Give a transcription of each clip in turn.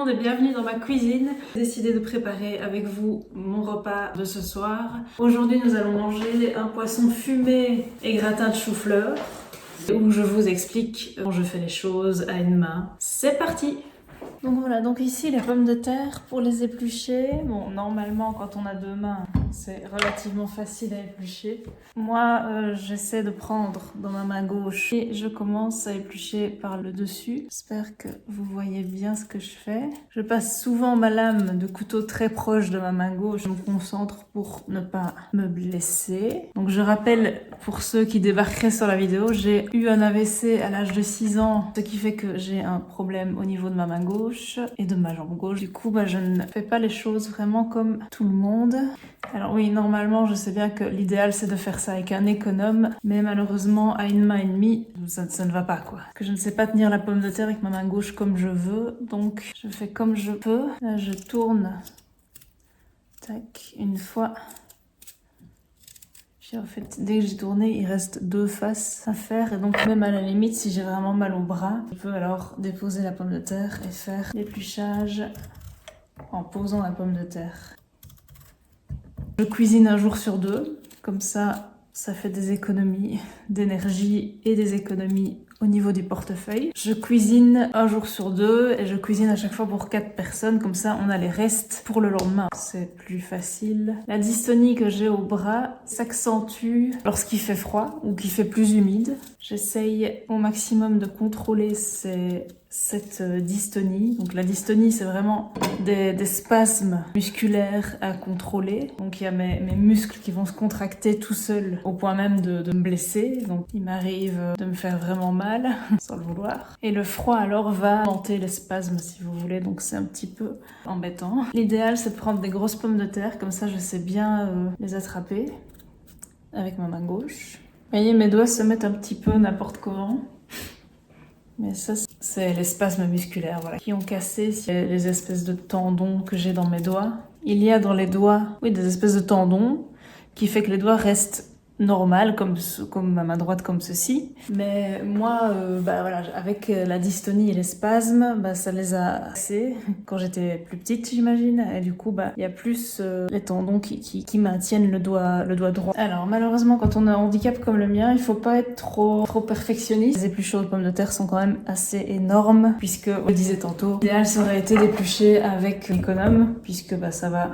monde et bienvenue dans ma cuisine. J'ai décidé de préparer avec vous mon repas de ce soir. Aujourd'hui nous allons manger un poisson fumé et gratin de chou-fleur où je vous explique comment je fais les choses à une main. C'est parti! Donc voilà, donc ici les pommes de terre pour les éplucher. Bon, normalement quand on a deux mains, c'est relativement facile à éplucher. Moi, j'essaie de prendre dans ma main gauche et je commence à éplucher par le dessus. J'espère que vous voyez bien ce que je fais. Je passe souvent ma lame de couteau très proche de ma main gauche. Je me concentre pour ne pas me blesser. Donc je rappelle pour ceux qui débarqueraient sur la vidéo, j'ai eu un AVC à l'âge de 6 ans, ce qui fait que j'ai un problème au niveau de ma main gauche et de ma jambe gauche. Du coup, je ne fais pas les choses vraiment comme tout le monde. Alors oui, normalement, je sais bien que l'idéal, c'est de faire ça avec un économe, mais malheureusement, à une main et demie, ça ne va pas, quoi. Que je ne sais pas tenir la pomme de terre avec ma main gauche comme je veux, donc je fais comme je peux. Là, je tourne, tac, une fois. Puis en fait, dès que j'ai tourné, il reste deux faces à faire, et donc même à la limite, si j'ai vraiment mal au bras, je peux alors déposer la pomme de terre et faire l'épluchage en posant la pomme de terre. Je cuisine un jour sur deux, comme ça fait des économies d'énergie et des économies au niveau du portefeuille. Je cuisine un jour sur deux et je cuisine à chaque fois pour 4 personnes, comme ça on a les restes pour le lendemain. C'est plus facile. La dystonie que j'ai au bras s'accentue lorsqu'il fait froid ou qu'il fait plus humide. J'essaye au maximum de contrôler cette dystonie. Donc la dystonie, c'est vraiment des spasmes musculaires à contrôler. Donc il y a mes muscles qui vont se contracter tout seuls au point même de me blesser. Donc il m'arrive de me faire vraiment mal sans le vouloir. Et le froid alors va augmenter les spasmes si vous voulez. Donc c'est un petit peu embêtant. L'idéal, c'est de prendre des grosses pommes de terre. Comme ça, je sais bien les attraper avec ma main gauche. Vous voyez, mes doigts se mettent un petit peu n'importe comment. Mais ça, c'est les spasmes musculaires, voilà, qui ont cassé les espèces de tendons que j'ai dans mes doigts. Il y a dans les doigts, oui, des espèces de tendons qui fait que les doigts restent normales, comme ma main droite, comme ceci. Mais moi, voilà, avec la dystonie et les spasmes, ça les a cassés quand j'étais plus petite, j'imagine. Et du coup, il y a plus les tendons qui maintiennent le doigt droit. Alors, malheureusement, quand on a un handicap comme le mien, il faut pas être trop perfectionniste. Les épluchures de pommes de terre sont quand même assez énormes, puisque, on le disait tantôt, l'idéal ça aurait été d'éplucher avec l'économe, puisque ça va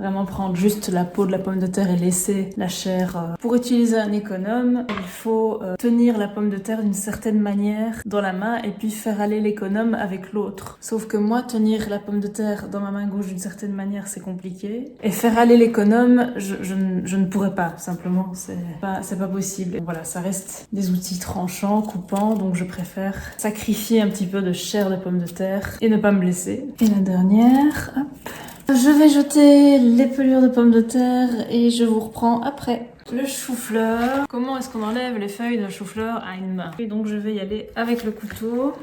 vraiment prendre juste la peau de la pomme de terre et laisser la chair. Pour utiliser un économe, il faut tenir la pomme de terre d'une certaine manière dans la main et puis faire aller l'économe avec l'autre. Sauf que moi, tenir la pomme de terre dans ma main gauche d'une certaine manière, c'est compliqué. Et faire aller l'économe, je ne pourrais pas, simplement. C'est pas possible. Et voilà, ça reste des outils tranchants, coupants, donc je préfère sacrifier un petit peu de chair de pomme de terre et ne pas me blesser. Et la dernière, hop. Je vais jeter les pelures de pommes de terre et je vous reprends après. Le chou-fleur. Comment est-ce qu'on enlève les feuilles de chou-fleur à une main? Et donc je vais y aller avec le couteau.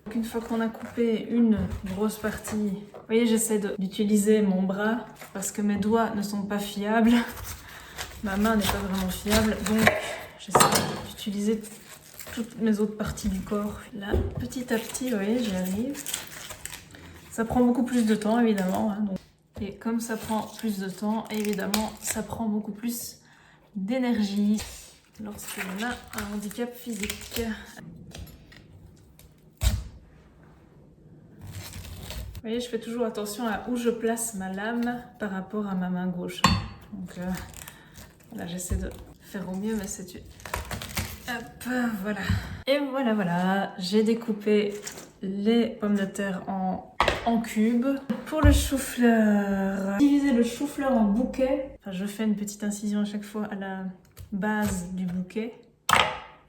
Donc une fois qu'on a coupé une grosse partie, vous voyez, j'essaie d'utiliser mon bras parce que mes doigts ne sont pas fiables. Ma main n'est pas vraiment fiable, donc j'essaie d'utiliser toutes mes autres parties du corps. Là, petit à petit, vous voyez, j'y arrive. Ça prend beaucoup plus de temps, évidemment. Donc. Et comme ça prend plus de temps, évidemment, ça prend beaucoup plus d'énergie lorsqu'on a un handicap physique. Vous voyez, je fais toujours attention à où je place ma lame par rapport à ma main gauche. Donc là, j'essaie de faire au mieux, mais c'est... Hop, voilà. Et voilà, j'ai découpé les pommes de terre en cubes. Pour le chou-fleur, diviser le chou-fleur en bouquets. Enfin, je fais une petite incision à chaque fois à la base du bouquet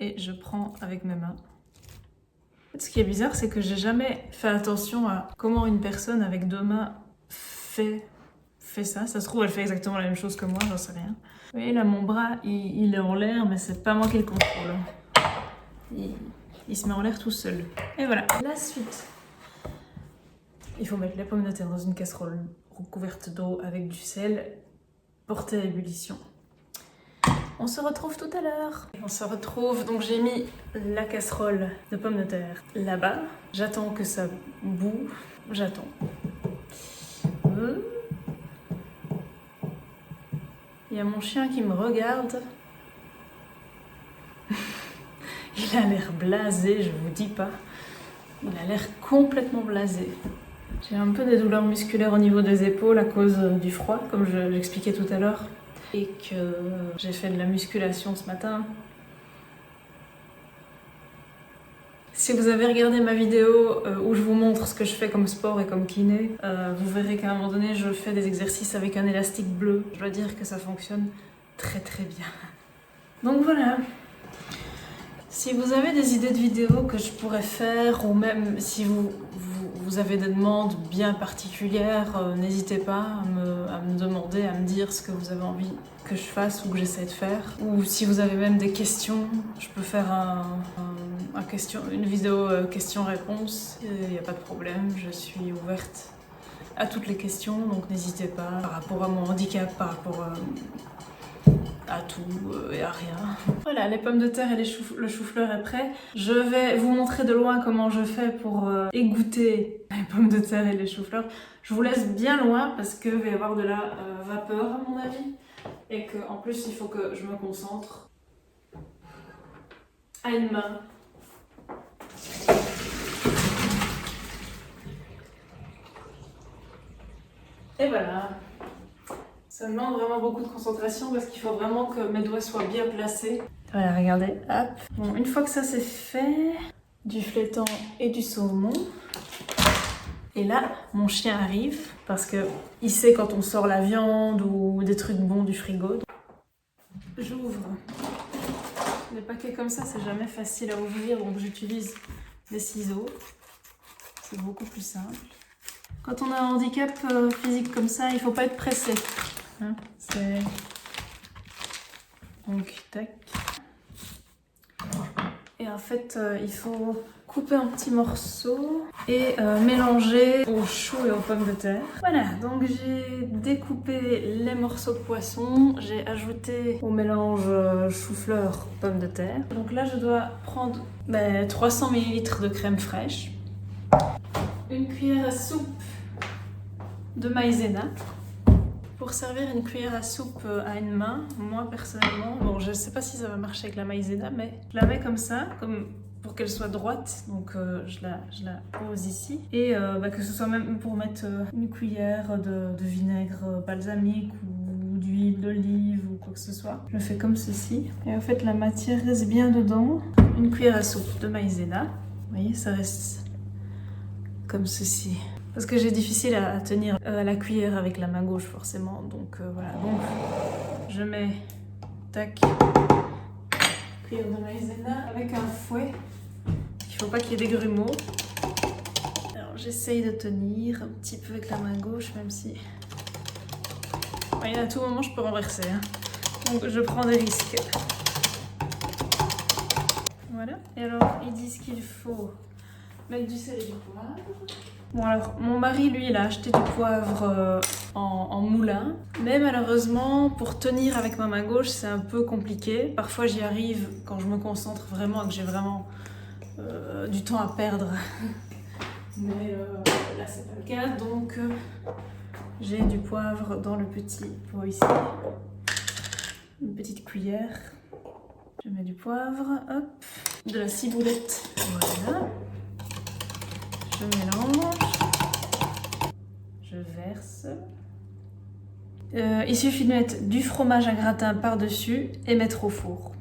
et je prends avec mes mains. Ce qui est bizarre, c'est que j'ai jamais fait attention à comment une personne avec deux mains fait ça. Ça se trouve, elle fait exactement la même chose que moi, j'en sais rien. Vous voyez, là, mon bras, il est en l'air, mais c'est pas moi qui le contrôle. Il se met en l'air tout seul. Et voilà. La suite. Il faut mettre les pommes de terre dans une casserole recouverte d'eau avec du sel, portée à ébullition. On se retrouve tout à l'heure. On se retrouve, donc j'ai mis la casserole de pommes de terre là-bas. J'attends que ça boue. J'attends. Il y a mon chien qui me regarde. Il a l'air blasé, je vous dis pas. Il a l'air complètement blasé. J'ai un peu des douleurs musculaires au niveau des épaules à cause du froid, comme je l'expliquais tout à l'heure. Et que j'ai fait de la musculation ce matin. Si vous avez regardé ma vidéo où je vous montre ce que je fais comme sport et comme kiné, vous verrez qu'à un moment donné, je fais des exercices avec un élastique bleu. Je dois dire que ça fonctionne très très bien. Donc voilà. Si vous avez des idées de vidéos que je pourrais faire, ou même si vous avez des demandes bien particulières, n'hésitez pas à me demander, à me dire ce que vous avez envie que je fasse ou que j'essaie de faire. Ou si vous avez même des questions, je peux faire une vidéo questions-réponses, il n'y a pas de problème, je suis ouverte à toutes les questions, donc n'hésitez pas, par rapport à mon handicap, par rapport à tout et à rien. Voilà, les pommes de terre et le chou-fleur est prêt. Je vais vous montrer de loin comment je fais pour égoutter les pommes de terre et les choux-fleurs. Je vous laisse bien loin parce qu'il va y avoir de la vapeur à mon avis. Et qu'en plus il faut que je me concentre à une main. Et voilà. Ça demande vraiment beaucoup de concentration parce qu'il faut vraiment que mes doigts soient bien placés. Voilà, regardez, hop. Bon, une fois que ça c'est fait, du flétan et du saumon. Et là, mon chien arrive parce que il sait quand on sort la viande ou des trucs bons du frigo. J'ouvre. Les paquets comme ça, c'est jamais facile à ouvrir, donc j'utilise des ciseaux. C'est beaucoup plus simple. Quand on a un handicap physique comme ça, il faut pas être pressé. Hein, c'est... Donc, tac. Et en fait, il faut couper en petits morceaux et mélanger aux choux et aux pommes de terre. Voilà, donc j'ai découpé les morceaux de poisson, j'ai ajouté au mélange chou-fleur, pommes de terre. Donc là, je dois prendre 300 ml de crème fraîche, une cuillère à soupe de maïzena. Pour servir une cuillère à soupe à une main, moi personnellement, bon je sais pas si ça va marcher avec la maïzena, mais je la mets comme ça, comme pour qu'elle soit droite, donc je la pose ici. Et que ce soit même pour mettre une cuillère de vinaigre balsamique ou d'huile d'olive ou quoi que ce soit. Je le fais comme ceci. Et en fait la matière reste bien dedans. Une cuillère à soupe de maïzena. Vous voyez, ça reste comme ceci. Parce que j'ai difficile à tenir la cuillère avec la main gauche forcément, donc voilà. Donc je mets tac, cuillère de maïzena avec un fouet. Il faut pas qu'il y ait des grumeaux. Alors j'essaye de tenir un petit peu avec la main gauche, même si à tout moment je peux renverser. Hein. Donc je prends des risques. Voilà. Et alors ils disent qu'il faut mettre du sel et du poivre. Bon alors, mon mari, lui, il a acheté du poivre en moulin. Mais malheureusement, pour tenir avec ma main gauche, c'est un peu compliqué. Parfois, j'y arrive quand je me concentre vraiment et que j'ai vraiment du temps à perdre. Mais là, c'est pas le cas. Donc, j'ai du poivre dans le petit pot ici. Une petite cuillère. Je mets du poivre, hop. De la ciboulette, voilà. Je mélange, je verse. Il suffit de mettre du fromage à gratin par-dessus et mettre au four.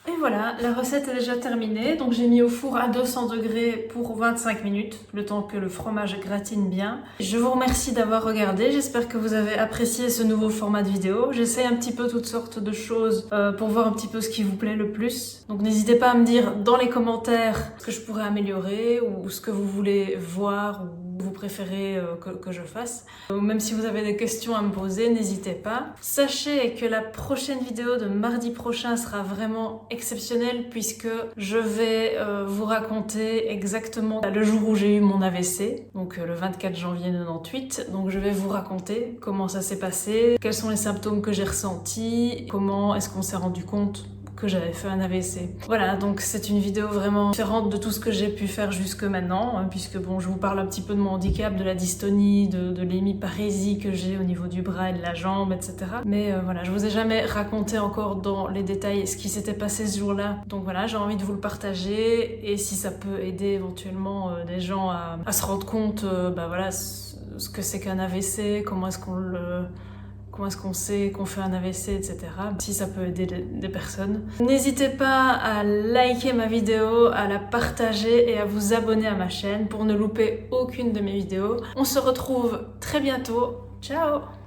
Et voilà, la recette est déjà terminée. Donc j'ai mis au four à 200 degrés pour 25 minutes, le temps que le fromage gratine bien. Je vous remercie d'avoir regardé, j'espère que vous avez apprécié ce nouveau format de vidéo. J'essaie un petit peu toutes sortes de choses pour voir un petit peu ce qui vous plaît le plus. Donc n'hésitez pas à me dire dans les commentaires ce que je pourrais améliorer ou ce que vous voulez voir ou vous préférez que je fasse. Même si vous avez des questions à me poser, n'hésitez pas. Sachez que la prochaine vidéo de mardi prochain sera vraiment exceptionnelle puisque je vais vous raconter exactement le jour où j'ai eu mon AVC, donc le 24 janvier 98. Donc je vais vous raconter comment ça s'est passé, quels sont les symptômes que j'ai ressentis, comment est-ce qu'on s'est rendu compte que j'avais fait un AVC. Voilà, donc c'est une vidéo vraiment différente de tout ce que j'ai pu faire jusque maintenant, hein, puisque bon, je vous parle un petit peu de mon handicap, de la dystonie, de l'hémiparésie que j'ai au niveau du bras et de la jambe, etc. Mais voilà, je vous ai jamais raconté encore dans les détails ce qui s'était passé ce jour-là. Donc voilà, j'ai envie de vous le partager, et si ça peut aider éventuellement des gens à se rendre compte, bah voilà, ce que c'est qu'un AVC, comment est-ce qu'on sait qu'on fait un AVC, etc. Si ça peut aider des personnes. N'hésitez pas à liker ma vidéo, à la partager et à vous abonner à ma chaîne pour ne louper aucune de mes vidéos. On se retrouve très bientôt. Ciao!